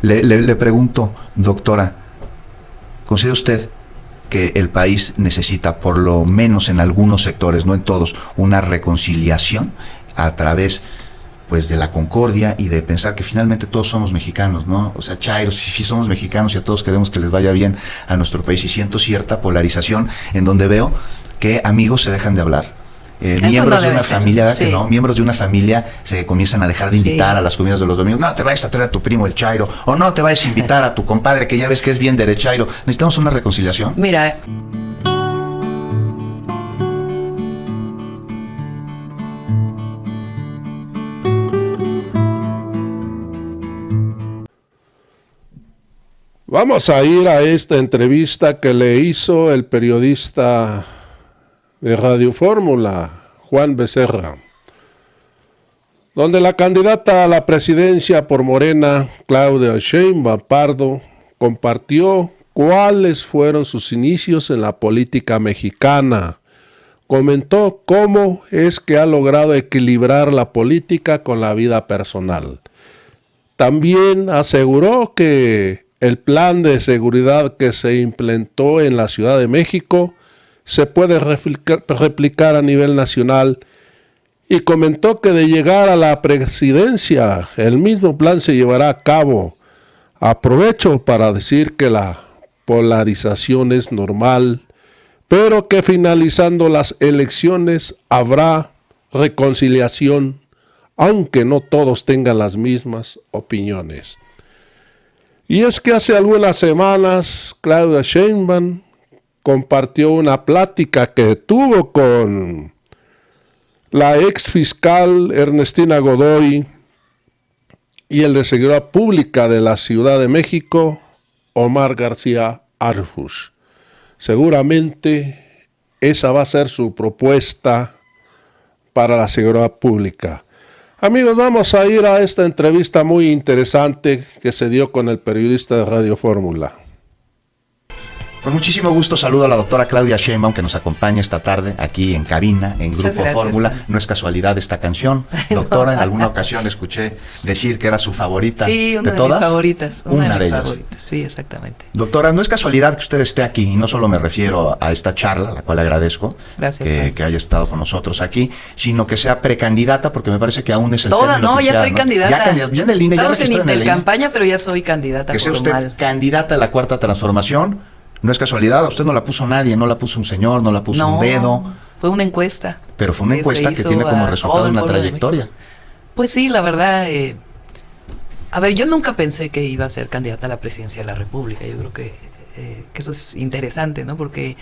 Le pregunto, doctora, ¿considera usted que el país necesita, por lo menos en algunos sectores, no en todos, una reconciliación a través, pues, de la concordia y de pensar que finalmente todos somos mexicanos, ¿no? O sea, chairos, sí somos mexicanos y a todos queremos que les vaya bien a nuestro país, y siento cierta polarización en donde veo que amigos se dejan de hablar. Miembros de una familia, sí. Miembros de una familia se comienzan a dejar de invitar a las comidas de los domingos. No te vayas a traer a tu primo el chairo, o no te vayas a invitar a tu compadre que ya ves que es bien derechairo. Necesitamos una reconciliación. Mira, vamos a ir a esta entrevista que le hizo el periodista de Radio Fórmula, Juan Becerra, donde la candidata a la presidencia por Morena, Claudia Sheinbaum Pardo, compartió cuáles fueron sus inicios en la política mexicana. Comentó cómo es que ha logrado equilibrar la política con la vida personal. También aseguró que el plan de seguridad que se implementó en la Ciudad de México se puede replicar a nivel nacional, y comentó que de llegar a la presidencia el mismo plan se llevará a cabo. Aprovecho para decir que la polarización es normal, pero que finalizando las elecciones habrá reconciliación, aunque no todos tengan las mismas opiniones. Y es que hace algunas semanas Claudia Sheinbaum compartió una plática que tuvo con la ex fiscal Ernestina Godoy y el de Seguridad Pública de la Ciudad de México, Omar García Harfuch. Seguramente esa va a ser su propuesta para la seguridad pública. Amigos, vamos a ir a esta entrevista muy interesante que se dio con el periodista de Radio Fórmula. Con muchísimo gusto saludo a la doctora Claudia Sheinbaum, que nos acompaña esta tarde aquí en cabina, en Grupo Fórmula. No es casualidad esta canción, doctora. En alguna ocasión le escuché decir que era su favorita. Sí, una de todas. Mis favoritas. Una de ellas. Favoritas. Sí, exactamente. Doctora, no es casualidad que usted esté aquí, y no solo me refiero a esta charla, a la cual le agradezco que haya estado con nosotros aquí, sino que sea precandidata, porque me parece que aún es el término oficial, ya soy candidata. Ya en el INE, estamos en intercampaña, pero ya soy candidata. Que sea usted candidata a la Cuarta Transformación. No es casualidad, usted no la puso nadie, no la puso un señor, no la puso un dedo. Fue una encuesta. Pero fue una encuesta que tiene como resultado una trayectoria. Pues sí, la verdad, a ver, yo nunca pensé que iba a ser candidata a la presidencia de la República. Yo creo que eso es interesante, ¿no? Porque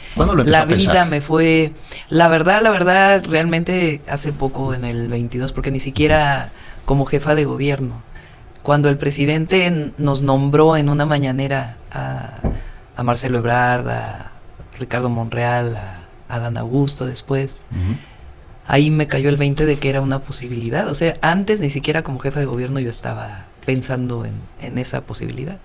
la vida me fue, la verdad, realmente hace poco, en el 22, porque ni siquiera como jefa de gobierno. Cuando el presidente nos nombró en una mañanera a Marcelo Ebrard, a Ricardo Monreal, a Adán Augusto después, ahí me cayó el 20 de que era una posibilidad. O sea, antes ni siquiera como jefa de gobierno yo estaba pensando en esa posibilidad.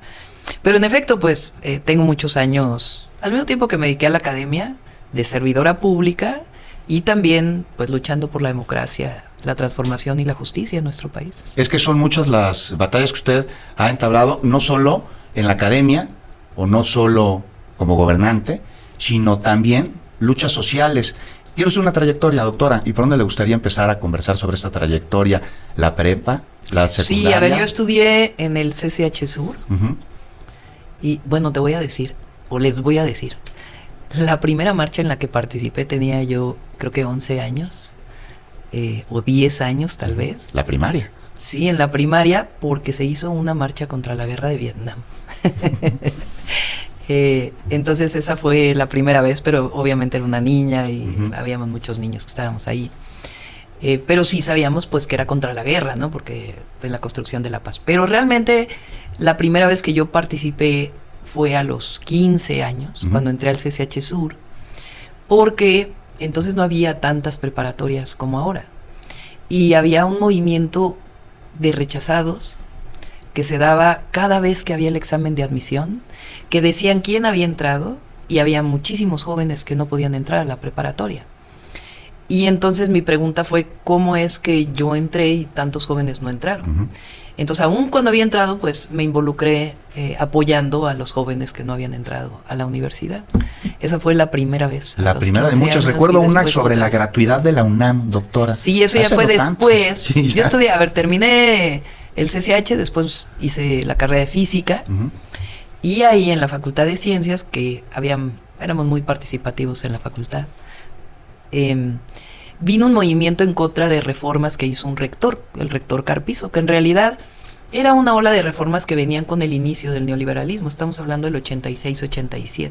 Pero en efecto, pues tengo muchos años, al mismo tiempo que me dediqué a la academia, de servidora pública, y también pues luchando por la democracia, la transformación y la justicia en nuestro país. Es que son muchas las batallas que usted ha entablado, no solo en la academia, o no solo como gobernante, sino también luchas sociales. Tiene usted una trayectoria, doctora, ¿y por dónde le gustaría empezar a conversar sobre esta trayectoria? ¿La prepa? ¿La secundaria? Sí, a ver, yo estudié en el CCH Sur, y bueno, te voy a decir, o les voy a decir, la primera marcha en la que participé tenía yo, creo que 11 años, o 10 años tal vez. ¿La primaria? Sí, en la primaria, porque se hizo una marcha contra la guerra de Vietnam. Entonces esa fue la primera vez, pero obviamente era una niña y habíamos muchos niños que estábamos ahí. Pero sí sabíamos pues que era contra la guerra, ¿no? Porque fue la construcción de la paz. Pero realmente la primera vez que yo participé fue a los 15 años, cuando entré al CCH Sur, porque entonces no había tantas preparatorias como ahora. Y había un movimiento de rechazados que se daba cada vez que había el examen de admisión, que decían quién había entrado, y había muchísimos jóvenes que no podían entrar a la preparatoria. Y entonces mi pregunta fue, ¿cómo es que yo entré y tantos jóvenes no entraron? Entonces, aún cuando había entrado, pues me involucré apoyando a los jóvenes que no habían entrado a la universidad. Esa fue la primera vez. La primera de muchas. Recuerdo una sobre la gratuidad de la UNAM, doctora. Sí, eso ya fue después. Sí, ya. Yo estudié, terminé el CCH, después hice la carrera de física. Y ahí en la Facultad de Ciencias, que éramos muy participativos en la facultad, vino un movimiento en contra de reformas que hizo un rector, el rector Carpizo, que en realidad era una ola de reformas que venían con el inicio del neoliberalismo. Estamos hablando del 86-87.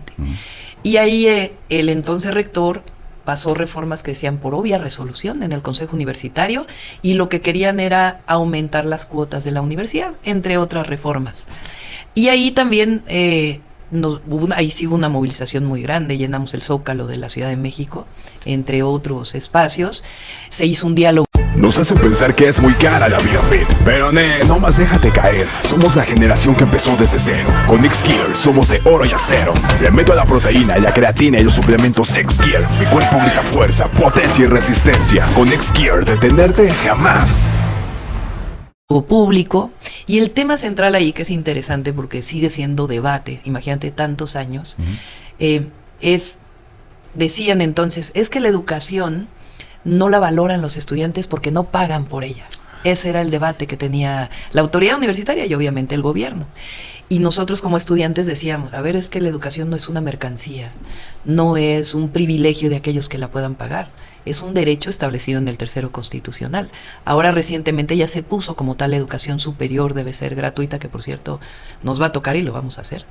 Y ahí el entonces rector pasó reformas que decían por obvia resolución en el Consejo Universitario, y lo que querían era aumentar las cuotas de la universidad, entre otras reformas. Y ahí también ahí sí hubo una movilización muy grande, llenamos el Zócalo de la Ciudad de México, entre otros espacios, se hizo un diálogo. Nos hacen pensar que es muy cara la vida fit, pero no más déjate caer. Somos la generación que empezó desde cero. Con X-Gear somos de oro y acero. Le meto a la proteína, la creatina y los suplementos X-Gear. Mi cuerpo grita fuerza, potencia y resistencia. Con X-Gear, detenerte jamás. Público, y el tema central ahí, que es interesante porque sigue siendo debate, imagínate tantos años, decían entonces, es que la educación no la valoran los estudiantes porque no pagan por ella. Ese era el debate que tenía la autoridad universitaria y obviamente el gobierno. Y nosotros como estudiantes decíamos, a ver, es que la educación no es una mercancía, no es un privilegio de aquellos que la puedan pagar. Es un derecho establecido en el tercero constitucional. Ahora recientemente ya se puso como tal, la educación superior debe ser gratuita, que por cierto nos va a tocar y lo vamos a hacer.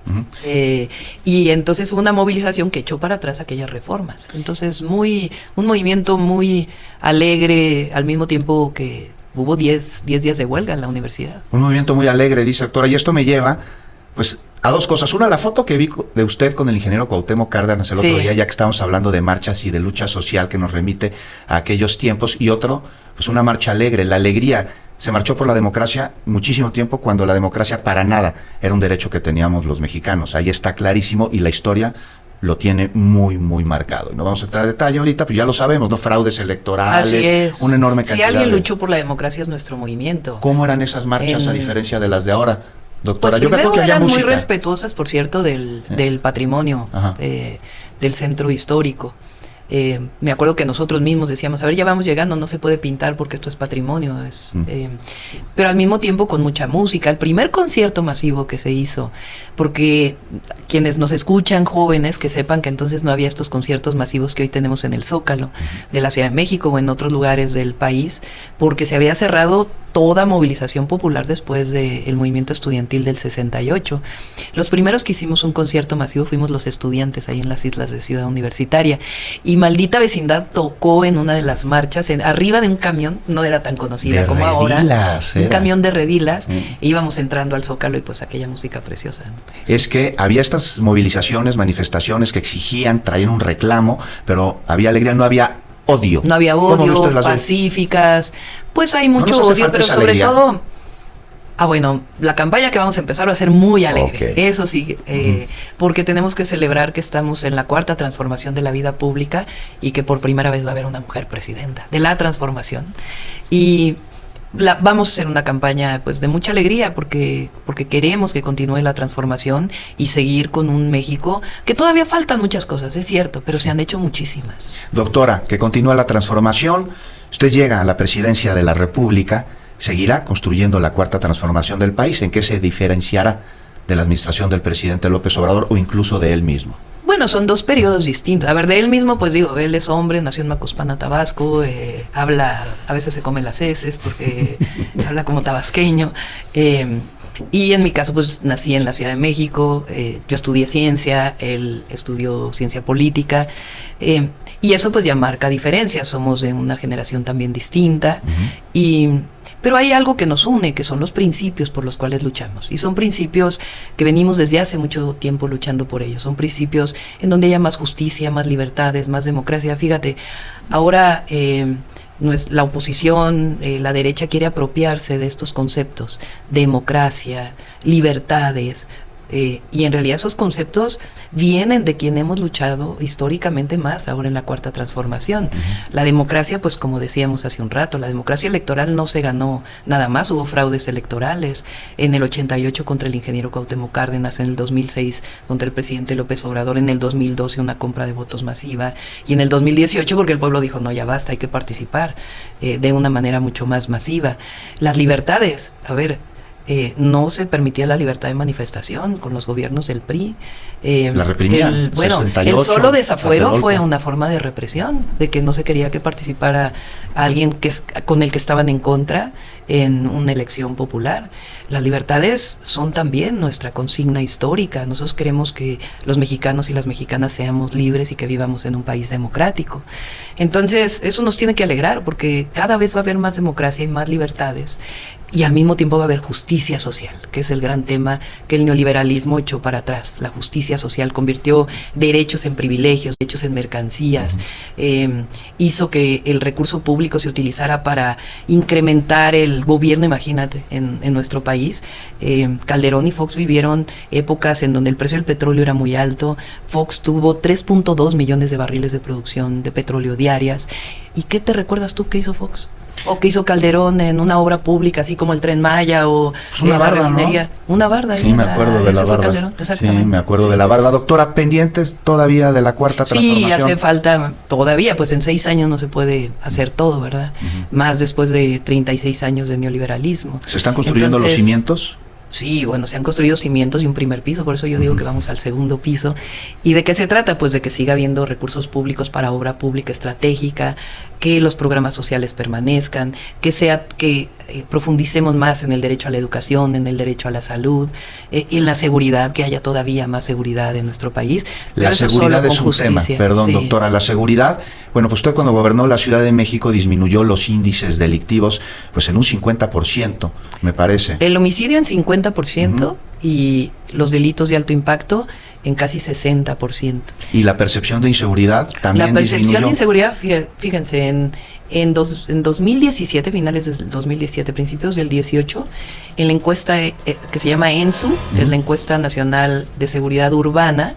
Y entonces hubo una movilización que echó para atrás aquellas reformas. Entonces un movimiento muy alegre, al mismo tiempo que hubo 10 días de huelga en la universidad. Un movimiento muy alegre, dice doctora, y esto me lleva pues a dos cosas. Una, la foto que vi de usted con el ingeniero Cuauhtémoc Cárdenas el otro día, ya que estamos hablando de marchas y de lucha social, que nos remite a aquellos tiempos. Y otro, pues una marcha alegre, la alegría. Se marchó por la democracia muchísimo tiempo, cuando la democracia para nada era un derecho que teníamos los mexicanos. Ahí está clarísimo, y la historia lo tiene muy, muy marcado. No vamos a entrar en detalle ahorita, pero ya lo sabemos, ¿no? Fraudes electorales, así es. Una enorme cantidad. Si alguien luchó por la democracia es nuestro movimiento. ¿Cómo eran esas marchas a diferencia de las de ahora, doctora? Pues yo me acuerdo que había eran música. muy respetuosas, por cierto, del patrimonio del centro histórico. Me acuerdo que nosotros mismos decíamos, a ver, ya vamos llegando, no se puede pintar porque esto es patrimonio. Pero al mismo tiempo con mucha música. El primer concierto masivo que se hizo, porque quienes nos escuchan, jóvenes, que sepan que entonces no había estos conciertos masivos que hoy tenemos en el Zócalo de la Ciudad de México o en otros lugares del país, porque se había cerrado toda movilización popular después del movimiento estudiantil del 68. Los primeros que hicimos un concierto masivo fuimos los estudiantes ahí en las islas de Ciudad Universitaria, y Maldita Vecindad tocó en una de las marchas, arriba de un camión, no era tan conocida como ahora, un camión de redilas, e íbamos entrando al Zócalo y pues aquella música preciosa, ¿no? Es que había estas movilizaciones, manifestaciones que exigían, traían un reclamo, pero había alegría, no había odio. No había odio, pacíficas, pues hay mucho odio, pero sobre todo, bueno, la campaña que vamos a empezar va a ser muy alegre, eso sí, porque tenemos que celebrar que estamos en la cuarta transformación de la vida pública y que por primera vez va a haber una mujer presidenta de la transformación, y vamos a hacer una campaña pues de mucha alegría porque queremos que continúe la transformación y seguir con un México que todavía faltan muchas cosas, es cierto, pero se han hecho muchísimas. Doctora, que continúa la transformación, usted llega a la presidencia de la República, seguirá construyendo la cuarta transformación del país. ¿En qué se diferenciará de la administración del presidente López Obrador o incluso de él mismo? Bueno, son dos periodos distintos. A ver, de él mismo, pues digo, él es hombre, nació en Macuspana, Tabasco, habla, a veces se come las heces porque habla como tabasqueño. Y en mi caso, pues nací en la Ciudad de México, yo estudié ciencia, él estudió ciencia política, y eso pues ya marca diferencias, somos de una generación también distinta, pero hay algo que nos une, que son los principios por los cuales luchamos. Y son principios que venimos desde hace mucho tiempo luchando por ellos. Son principios en donde haya más justicia, más libertades, más democracia. Fíjate, ahora la oposición, la derecha quiere apropiarse de estos conceptos. Democracia, libertades, Y en realidad esos conceptos vienen de quien hemos luchado históricamente más ahora en la Cuarta Transformación. La democracia, pues como decíamos hace un rato, la democracia electoral no se ganó nada más, hubo fraudes electorales en el 88 contra el ingeniero Cuauhtémoc Cárdenas, en el 2006 contra el presidente López Obrador, en el 2012 una compra de votos masiva, y en el 2018 porque el pueblo dijo, no, ya basta, hay que participar de una manera mucho más masiva. Las libertades, a ver, no se permitía la libertad de manifestación con los gobiernos del PRI. La reprimían. El solo desafuero fue una forma de represión, de que no se quería que participara alguien con el que estaban en contra en una elección popular. Las libertades son también nuestra consigna histórica. Nosotros queremos que los mexicanos y las mexicanas seamos libres y que vivamos en un país democrático. Entonces, eso nos tiene que alegrar, porque cada vez va a haber más democracia y más libertades. Y al mismo tiempo va a haber justicia social, que es el gran tema que el neoliberalismo echó para atrás. La justicia social convirtió derechos en privilegios, derechos en mercancías, hizo que el recurso público se utilizara para incrementar el gobierno, imagínate, en nuestro país. Calderón y Fox vivieron épocas en donde el precio del petróleo era muy alto. Fox tuvo 3.2 millones de barriles de producción de petróleo diarias. ¿Y qué te recuerdas tú que hizo Fox? O que hizo Calderón en una obra pública, así como el Tren Maya o pues una barda, refinería. ¿No? Una barda. Sí, me acuerdo de la barda. Sí, me acuerdo de la barda. Doctora, ¿pendientes todavía de la Cuarta Transformación? Sí, hace falta todavía, pues en 6 años no se puede hacer todo, ¿verdad? Más después de 36 años de neoliberalismo. ¿Se están construyendo los cimientos? Sí, bueno, se han construido cimientos y un primer piso, por eso yo digo que vamos al segundo piso. ¿Y de qué se trata? Pues de que siga habiendo recursos públicos para obra pública estratégica, que los programas sociales permanezcan, que profundicemos más en el derecho a la educación, en el derecho a la salud, en la seguridad, que haya todavía más seguridad en nuestro país. La seguridad es un tema, perdón, sí. Doctora, la seguridad, bueno, pues usted cuando gobernó la Ciudad de México disminuyó los índices delictivos pues en un 50%, me parece. El homicidio en 50% y los delitos de alto impacto en casi 60%. ¿Y la percepción de inseguridad también disminuyó? La percepción de inseguridad, fíjense, en 2017, finales del 2017, principios del 18, en la encuesta que se llama ENSU, que es la encuesta nacional de seguridad urbana,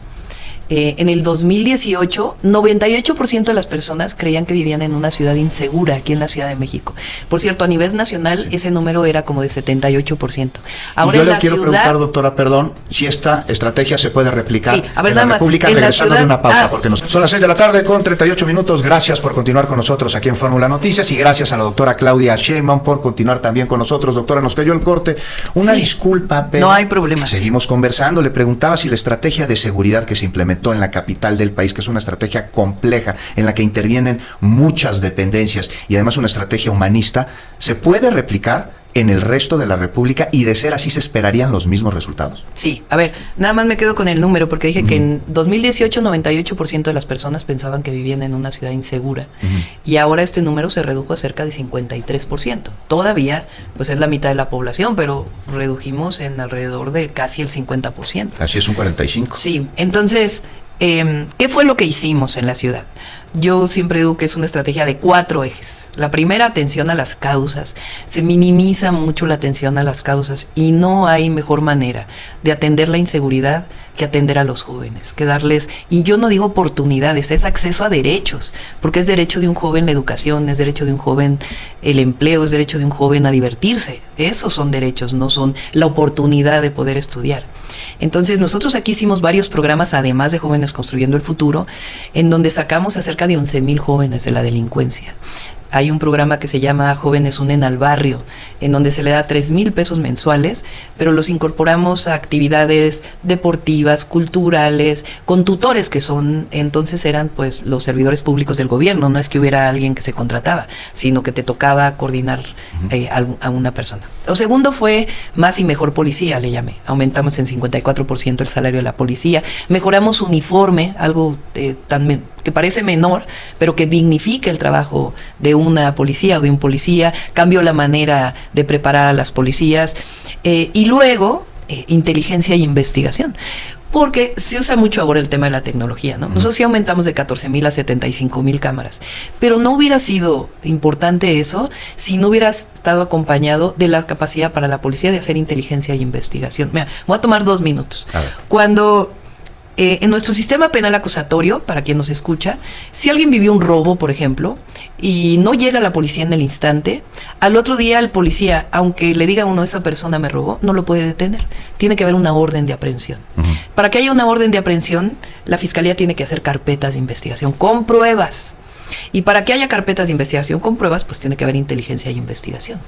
en el 2018, 98% de las personas creían que vivían en una ciudad insegura aquí en la Ciudad de México. Por cierto, a nivel nacional ese número era como de 78%. Ahora yo le quiero preguntar, doctora, perdón, si esta estrategia se puede replicar en la República, regresando de una pausa, porque son las 6 de la tarde con 38 minutos. Gracias por continuar con nosotros aquí en Fórmula Noticias y gracias a la doctora Claudia Sheinbaum por continuar también con nosotros. Doctora, nos cayó el corte. Una disculpa, pero no hay problema. Seguimos conversando. Le preguntaba si la estrategia de seguridad que se implementó en la capital del país, que es una estrategia compleja en la que intervienen muchas dependencias y además una estrategia humanista, ¿se puede replicar en el resto de la República y de ser así se esperarían los mismos resultados? Sí, a ver, nada más me quedo con el número porque dije que en 2018 98% de las personas pensaban que vivían en una ciudad insegura y ahora este número se redujo a cerca de 53%. Todavía pues es la mitad de la población, pero redujimos en alrededor de casi el 50%. Así es, un 45%. Sí, entonces, ¿qué fue lo que hicimos en la ciudad? Yo siempre digo que es una estrategia de 4 ejes. La primera, atención a las causas. Se minimiza mucho la atención a las causas y no hay mejor manera de atender la inseguridad que atender a los jóvenes, que darles, y yo no digo oportunidades, es acceso a derechos, porque es derecho de un joven la educación, es derecho de un joven el empleo, es derecho de un joven a divertirse. Esos son derechos, no son la oportunidad de poder estudiar. Entonces nosotros aquí hicimos varios programas, además de Jóvenes Construyendo el Futuro, en donde sacamos a cerca de 11,000 jóvenes de la delincuencia. Hay un programa que se llama Jóvenes Unen al Barrio, en donde se le da 3,000 pesos mensuales, pero los incorporamos a actividades deportivas, culturales, con tutores que entonces eran pues los servidores públicos del gobierno. No es que hubiera alguien que se contrataba, sino que te tocaba coordinar a una persona. Lo segundo fue Más y Mejor Policía, le llamé. Aumentamos en 54% el salario de la policía, mejoramos su uniforme, algo que parece menor, pero que dignifica el trabajo de una policía o de un policía, cambió la manera de preparar a las policías, y luego inteligencia e investigación. Porque se usa mucho ahora el tema de la tecnología, ¿no? Nosotros sí aumentamos de 14,000 a 75,000 cámaras, pero no hubiera sido importante eso si no hubiera estado acompañado de la capacidad para la policía de hacer inteligencia e investigación. Mira, voy a tomar 2 minutos. Cuando en nuestro sistema penal acusatorio, para quien nos escucha, si alguien vivió un robo, por ejemplo, y no llega la policía en el instante, al otro día el policía, aunque le diga a uno, esa persona me robó, no lo puede detener. Tiene que haber una orden de aprehensión. Para que haya una orden de aprehensión, la fiscalía tiene que hacer carpetas de investigación con pruebas. Y para que haya carpetas de investigación con pruebas, pues tiene que haber inteligencia y investigación.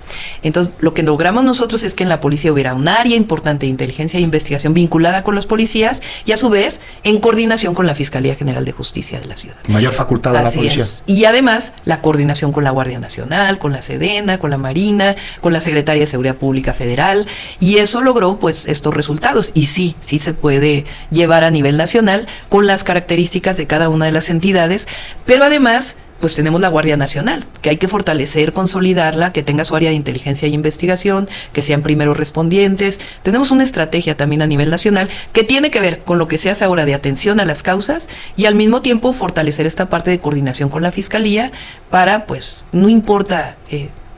Entonces, lo que logramos nosotros es que en la policía hubiera un área importante de inteligencia e investigación vinculada con los policías y a su vez en coordinación con la Fiscalía General de Justicia de la ciudad. Mayor facultad a la policía. Y además, la coordinación con la Guardia Nacional, con la Sedena, con la Marina, con la Secretaría de Seguridad Pública Federal, y eso logró pues estos resultados. Y sí se puede llevar a nivel nacional con las características de cada una de las entidades, pero además pues tenemos la Guardia Nacional, que hay que fortalecer, consolidarla, que tenga su área de inteligencia y investigación, que sean primeros respondientes. Tenemos una estrategia también a nivel nacional que tiene que ver con lo que se hace ahora de atención a las causas y al mismo tiempo fortalecer esta parte de coordinación con la Fiscalía para, pues, no importa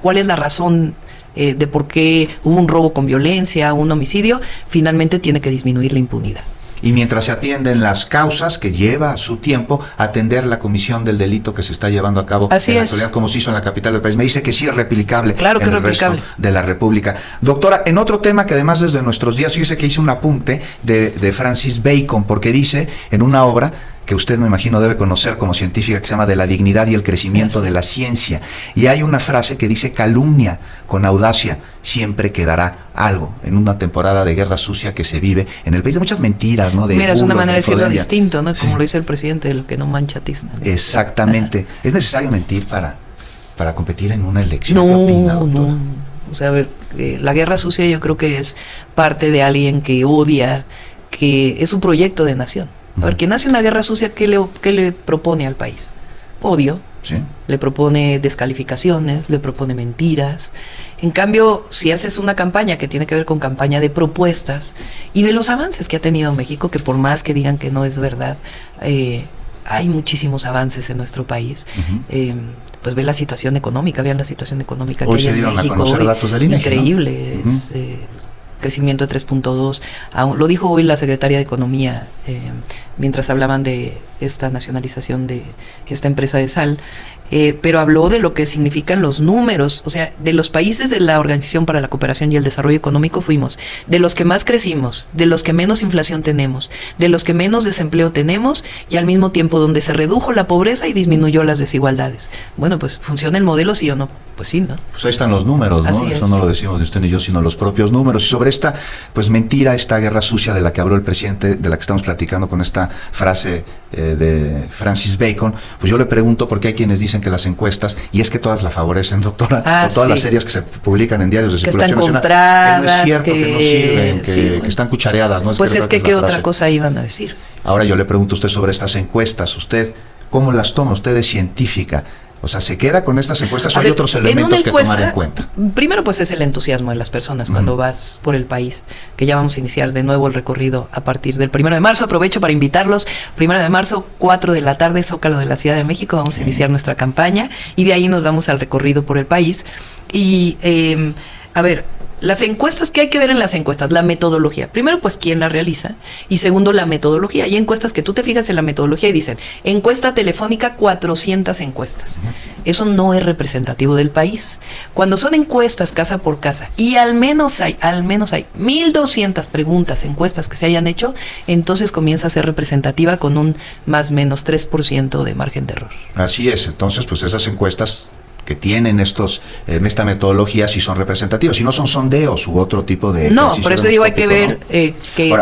cuál es la razón de por qué hubo un robo con violencia, un homicidio, finalmente tiene que disminuir la impunidad. Y mientras se atienden las causas, que lleva su tiempo atender la comisión del delito que se está llevando a cabo en la actualidad, como se hizo en la capital del país. Me dice que sí es replicable claro que en es el replicable. resto de la República. Doctora, en otro tema que además desde nuestros días, fíjese que hice un apunte de Francis Bacon, porque dice en una obra que usted, me imagino, debe conocer como científica, que se llama De la dignidad y el crecimiento de la ciencia. Y hay una frase que dice: calumnia con audacia siempre quedará algo. En una temporada de guerra sucia que se vive en el país, de muchas mentiras, ¿no? Mira, es una manera de decirlo distinto, ¿no? Como lo dice el presidente, de lo que no mancha tizna, ¿no? Exactamente. ¿Es necesario mentir para competir en una elección? No, ¿Qué opina, doctora? no. O sea, a ver, la guerra sucia yo creo que es parte de alguien que odia, que es un proyecto de nación. A ver, quien hace una guerra sucia, ¿qué le propone al país? Odio. Sí. Le propone descalificaciones, le propone mentiras. En cambio, si haces una campaña que tiene que ver con campaña de propuestas y de los avances que ha tenido México, que por más que digan que no es verdad, hay muchísimos avances en nuestro país. Pues ve la situación económica, vean la situación económica hoy que hay en México. Hoy se dieron a conocer datos del INEGI, increíble, ¿no? Crecimiento de 3.2, lo dijo hoy la secretaria de Economía mientras hablaban de esta nacionalización de esta empresa de sal, pero habló de lo que significan los números. O sea, de los países de la Organización para la Cooperación y el Desarrollo Económico fuimos de los que más crecimos, de los que menos inflación tenemos, de los que menos desempleo tenemos y al mismo tiempo donde se redujo la pobreza y disminuyó las desigualdades. Bueno, pues ¿funciona el modelo, sí o no? Pues sí, ¿no? Pues ahí están los números, ¿no? Eso no lo decimos de usted ni yo, sino los propios números. Y sobre esta, pues mentira, esta guerra sucia de la que habló el presidente, de la que estamos platicando con esta frase de Francis Bacon, pues yo le pregunto, porque hay quienes dicen que las encuestas, y es que todas la favorecen, doctora, o todas las series que se publican en diarios de circulación nacional, que no es cierto, que no sirven, que están cuchareadas, ¿no? Pues es que ¿qué otra cosa iban a decir? Ahora yo le pregunto a usted sobre estas encuestas, ¿usted cómo las toma? Usted es científica. O sea, ¿se queda con estas encuestas o hay otros elementos que tomar en cuenta? Primero, pues es el entusiasmo de las personas cuando vas por el país, que ya vamos a iniciar de nuevo el recorrido a partir del 1 de marzo. Aprovecho para invitarlos. 1 de marzo, 4 de la tarde, Zócalo de la Ciudad de México. Vamos a iniciar nuestra campaña y de ahí nos vamos al recorrido por el país. Y, a ver, las encuestas, ¿qué hay que ver en las encuestas? La metodología. Primero, pues, ¿quién la realiza? Y segundo, la metodología. Hay encuestas que tú te fijas en la metodología y dicen, encuesta telefónica, 400 encuestas. Eso no es representativo del país. Cuando son encuestas casa por casa y al menos hay 1,200 preguntas, encuestas que se hayan hecho, entonces comienza a ser representativa con un más o menos 3% de margen de error. Así es. Entonces, pues esas encuestas que tienen esta metodología si son representativas, si no son sondeos u otro tipo de... No, por eso digo, hay que ver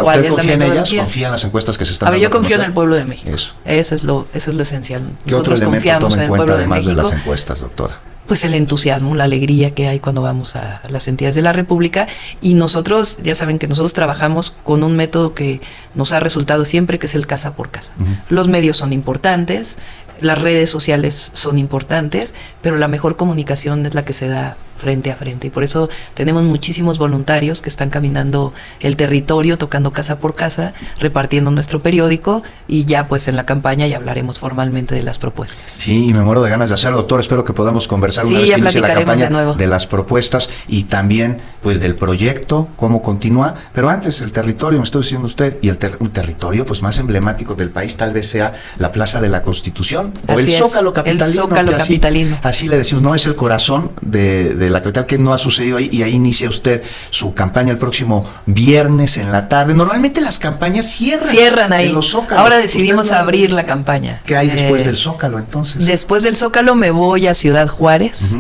cuál es la metodología. ¿Confía en las encuestas que se están dando? Yo confío en el pueblo de México. Eso es lo esencial. ¿Qué otro elemento toma en cuenta además de las encuestas, doctora? Pues el entusiasmo, la alegría que hay cuando vamos a las entidades de la República, y nosotros, ya saben que nosotros trabajamos con un método que nos ha resultado siempre, que es el casa por casa. Los medios son importantes, las redes sociales son importantes, pero la mejor comunicación es la que se da frente a frente. Y por eso tenemos muchísimos voluntarios que están caminando el territorio, tocando casa por casa, repartiendo nuestro periódico, y ya pues en la campaña ya hablaremos formalmente de las propuestas. Sí, y me muero de ganas de hacerlo, doctor. Espero que podamos conversar una Sí, vez ya que inicie la platicaremos campaña de nuevo. de las propuestas y también pues del proyecto, cómo continúa. Pero antes, el territorio, me estoy diciendo usted, y un territorio pues más emblemático del país tal vez sea la Plaza de la Constitución o Así el Zócalo capitalino. El Zócalo capitalino. Así le decimos, no es el corazón de la capital, que no ha sucedido ahí, y ahí inicia usted su campaña el próximo viernes en la tarde. Normalmente las campañas cierran ahí. en los Zócalos. Ahora decidimos Usted, abrir la campaña. ¿Qué hay después del Zócalo entonces? Después del Zócalo me voy a Ciudad Juárez,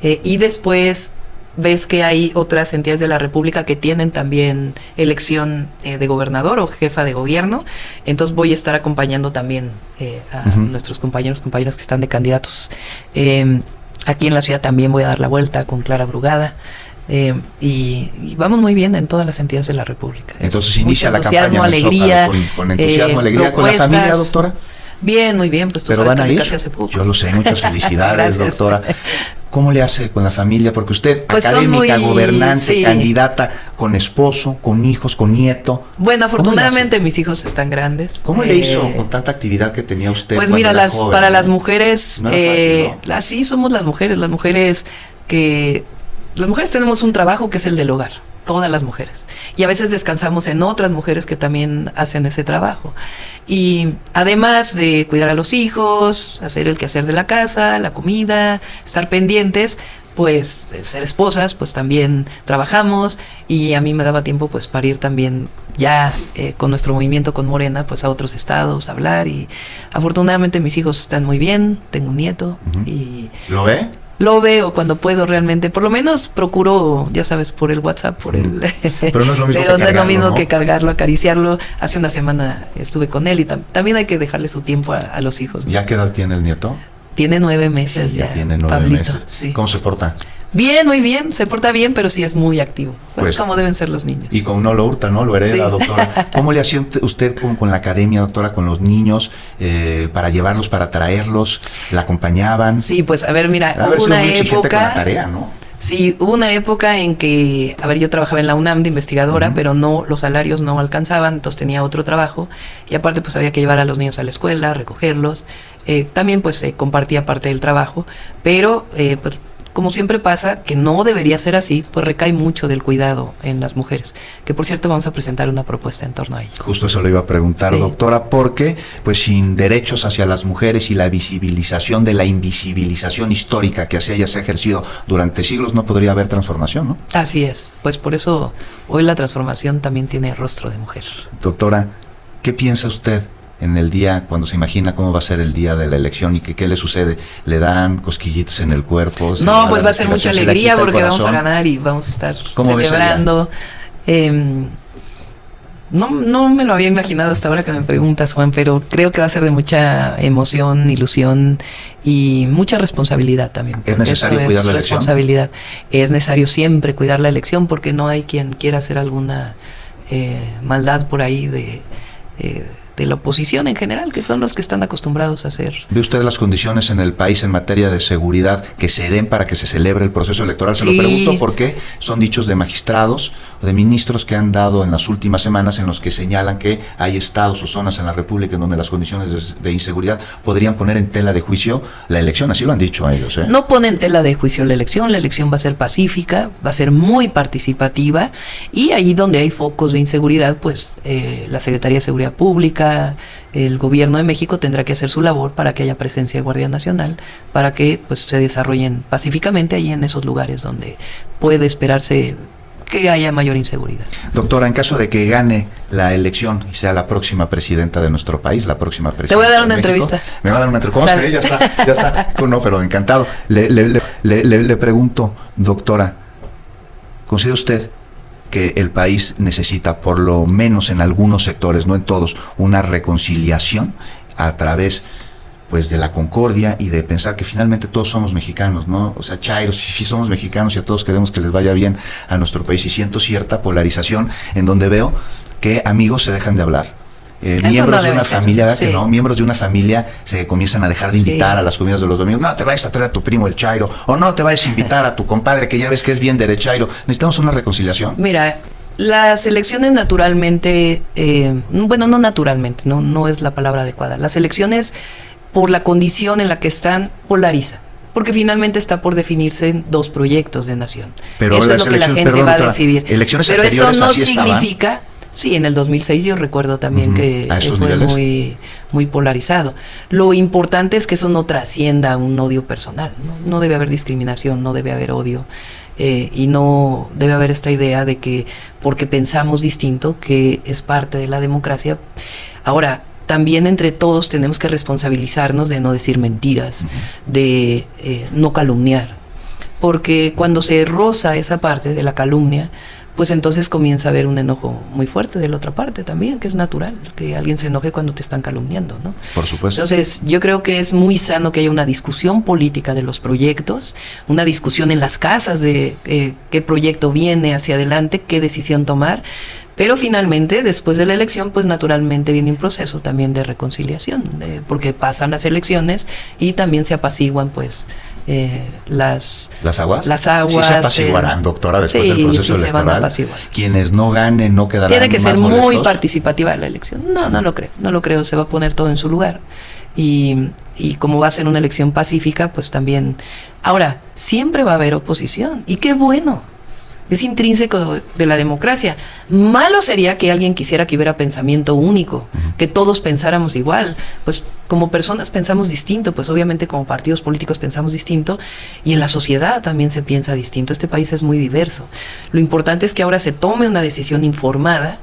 y después ves que hay otras entidades de la República que tienen también elección de gobernador o jefa de gobierno. Entonces voy a estar acompañando también a nuestros compañeras que están de candidatos. Aquí en la ciudad también voy a dar la vuelta con Clara Brugada. Y vamos muy bien en todas las entidades de la República. Entonces inicia la campaña entusiasmo, alegría, con entusiasmo, alegría, con la familia, doctora. Bien, muy bien, pues tú Pero sabes van a que ir. casi hace poco. Yo lo sé, muchas felicidades, Gracias. doctora. ¿Cómo le hace con la familia? Porque usted, Pues académica, son muy, gobernante, sí, candidata, con esposo, con hijos, con nieto. Bueno, ¿Cómo afortunadamente mis hijos están grandes. ¿Cómo le hizo con tanta actividad que tenía usted? Pues cuando mira, era joven, para ¿no? las mujeres, No era fácil, ¿no? así somos las mujeres que... Las mujeres tenemos un trabajo que es el del hogar, todas las mujeres. Y a veces descansamos en otras mujeres que también hacen ese trabajo. Y además de cuidar a los hijos, hacer el quehacer de la casa, la comida, estar pendientes, pues ser esposas, pues también trabajamos, y a mí me daba tiempo pues para ir también ya con nuestro movimiento con Morena pues a otros estados, a hablar, y afortunadamente mis hijos están muy bien, tengo un nieto y... ¿Lo ve? Lo veo cuando puedo realmente, por lo menos procuro, ya sabes, por el WhatsApp, por el... Pero no es lo mismo Pero que no es lo mismo ¿no? que cargarlo, acariciarlo. Hace una semana estuve con él y también hay que dejarle su tiempo a los hijos, ¿no? ¿Ya qué edad tiene el nieto? Tiene 9 meses ya. Tiene 9 Pablito, meses. sí. ¿Cómo se porta? Bien, muy bien, se porta bien, pero sí es muy activo. Pues como deben ser los niños. Y como no lo hurta, ¿no? Lo hereda, Sí. doctora. ¿Cómo le hacía usted con la academia, doctora, con los niños, para llevarlos, para traerlos? ¿La acompañaban? Sí, pues a ver, mira, Debe haber hubo sido una muy exigente con la época... tarea, ¿no? Sí, hubo una época en que, a ver, yo trabajaba en la UNAM de investigadora, pero no, los salarios no alcanzaban, entonces tenía otro trabajo, y aparte pues había que llevar a los niños a la escuela, recogerlos, también pues compartía parte del trabajo, pero pues como siempre pasa, que no debería ser así, pues recae mucho del cuidado en las mujeres, que por cierto vamos a presentar una propuesta en torno a ello. Justo eso lo iba a preguntar, Sí. doctora, porque pues sin derechos hacia las mujeres y la visibilización de la invisibilización histórica que así haya se ha ejercido durante siglos, no podría haber transformación, ¿no? Así es, pues por eso hoy la transformación también tiene rostro de mujer. Doctora, ¿qué piensa usted en el día, cuando se imagina cómo va a ser el día de la elección y que qué le sucede? ¿Le dan cosquillitos en el cuerpo? No, pues va a ser mucha alegría porque vamos vamos a ganar y vamos a estar ¿Cómo ves celebrando. No me lo había imaginado hasta ahora que me preguntas, Juan, pero creo que va a ser de mucha emoción, ilusión y mucha responsabilidad también. ¿Es necesario cuidar la elección? Responsabilidad. Es necesario siempre cuidar la elección porque no hay quien quiera hacer alguna maldad por ahí de la oposición en general, que son los que están acostumbrados a hacer. ¿Ve usted las condiciones en el país en materia de seguridad que se den para que se celebre el proceso electoral? Se Sí. lo pregunto porque son dichos de magistrados o de ministros que han dado en las últimas semanas en los que señalan que hay estados o zonas en la República en donde las condiciones de inseguridad podrían poner en tela de juicio la elección. Así lo han dicho a ellos, ¿eh? No pone en tela de juicio la elección va a ser pacífica, va a ser muy participativa, y ahí donde hay focos de inseguridad, pues la Secretaría de Seguridad Pública, el Gobierno de México tendrá que hacer su labor para que haya presencia de Guardia Nacional, para que pues se desarrollen pacíficamente ahí en esos lugares donde puede esperarse que haya mayor inseguridad. Doctora, en caso de que gane la elección y sea la próxima presidenta de nuestro país, la próxima presidenta. Te voy a dar de una México, entrevista. Me va a dar una entrevista. ¿Cómo se ve? Ya está. No, pero encantado. Le pregunto, doctora, ¿considera usted que el país necesita, por lo menos en algunos sectores, no en todos, una reconciliación a través pues de la concordia y de pensar que finalmente todos somos mexicanos, ¿no? O sea, chairos, sí somos mexicanos y a todos queremos que les vaya bien a nuestro país, y siento cierta polarización en donde veo que amigos se dejan de hablar, miembros de una familia, que no, miembros de una familia se comienzan a dejar de invitar a las comidas de los domingos. No te vayas a traer a tu primo el chairo, o no te vayas a invitar a tu compadre que ya ves que es bien derechairo. Necesitamos una reconciliación. Mira, las elecciones naturalmente, bueno, no naturalmente, no es la palabra adecuada. Las elecciones, por la condición en la que están, polarizan. Porque finalmente está por definirse en 2 proyectos de nación. Pero eso es lo que la gente va a decidir. Pero eso no significa... Sí, en el 2006 yo recuerdo también que fue muy polarizado. Lo importante es que eso no trascienda un odio personal. No debe haber discriminación, no debe haber odio. Y no debe haber esta idea de que porque pensamos distinto, que es parte de la democracia. Ahora, también entre todos tenemos que responsabilizarnos de no decir mentiras, de no calumniar. Porque cuando se roza esa parte de la calumnia, pues entonces comienza a haber un enojo muy fuerte de la otra parte también, que es natural, que alguien se enoje cuando te están calumniando, ¿no? Por supuesto. Entonces, yo creo que es muy sano que haya una discusión política de los proyectos, una discusión en las casas de qué proyecto viene hacia adelante, qué decisión tomar, pero finalmente, después de la elección, pues naturalmente viene un proceso también de reconciliación, porque pasan las elecciones y también se apaciguan, pues, las aguas. Sí se apaciguarán, doctora, después del proceso electoral. Se van a apaciguar. Quienes no ganen no quedarán. Tiene que ser muy molestos. participativa la elección. No lo creo, se va a poner todo en su lugar. Y como va a ser una elección pacífica, pues también. Ahora, siempre va a haber oposición. Y qué bueno. Es intrínseco de la democracia. Malo sería que alguien quisiera que hubiera pensamiento único, que todos pensáramos igual. Pues como personas pensamos distinto, pues obviamente como partidos políticos pensamos distinto, y en la sociedad también se piensa distinto. Este país es muy diverso. Lo importante es que ahora se tome una decisión informada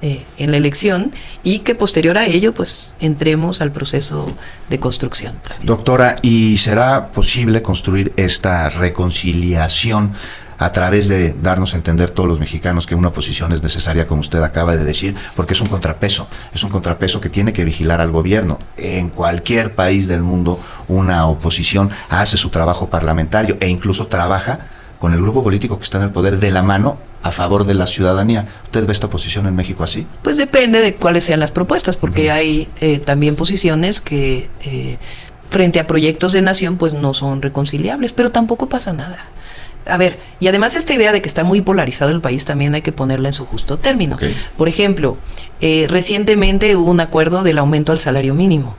en la elección y que posterior a ello pues entremos al proceso de construcción también. Doctora, ¿y será posible construir esta reconciliación a través de darnos a entender todos los mexicanos que una oposición es necesaria, como usted acaba de decir, porque es un contrapeso que tiene que vigilar al gobierno? En cualquier país del mundo una oposición hace su trabajo parlamentario e incluso trabaja con el grupo político que está en el poder de la mano a favor de la ciudadanía. ¿Usted ve esta posición en México así? Pues depende de cuáles sean las propuestas, porque hay también posiciones que frente a proyectos de nación pues no son reconciliables, pero tampoco pasa nada. A ver, y además esta idea de que está muy polarizado el país también hay que ponerla en su justo término. Okay. Por ejemplo, recientemente hubo un acuerdo del aumento al salario mínimo.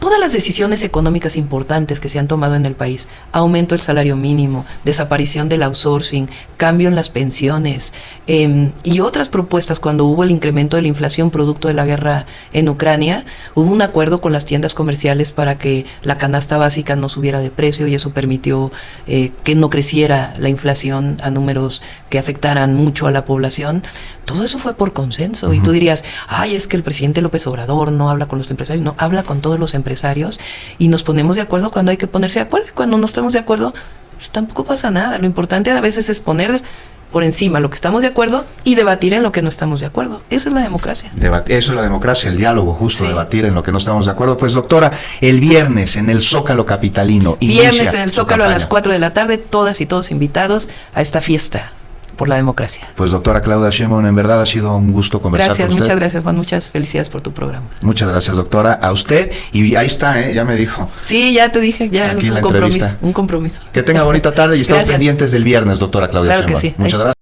Todas las decisiones económicas importantes que se han tomado en el país, aumento del salario mínimo, desaparición del outsourcing, cambio en las pensiones y otras propuestas, cuando hubo el incremento de la inflación producto de la guerra en Ucrania, hubo un acuerdo con las tiendas comerciales para que la canasta básica no subiera de precio y eso permitió que no creciera la inflación a números que afectaran mucho a la población. Todo eso fue por consenso. Y tú dirías, ay, es que el presidente López Obrador no habla con los empresarios. No, habla con todos los empresarios y nos ponemos de acuerdo cuando hay que ponerse de acuerdo. Y cuando no estamos de acuerdo, pues tampoco pasa nada. Lo importante a veces es poner por encima lo que estamos de acuerdo y debatir en lo que no estamos de acuerdo. Esa es la democracia. Eso es la democracia, el diálogo justo, sí. Debatir en lo que no estamos de acuerdo. Pues doctora, el viernes en el Zócalo capitalino. Viernes en el Zócalo a las 4 de la tarde, todas y todos invitados a esta fiesta por la democracia. Pues doctora Claudia Sheinbaum, en verdad ha sido un gusto conversar con usted. Muchas gracias, Juan, muchas felicidades por tu programa. Muchas gracias, doctora, a usted, y ahí está, ya me dijo. Sí, ya te dije, ya es un compromiso. Que tenga bonita tarde y estamos pendientes del viernes, doctora Claudia Sheinbaum. Claro que sí. Muchas gracias.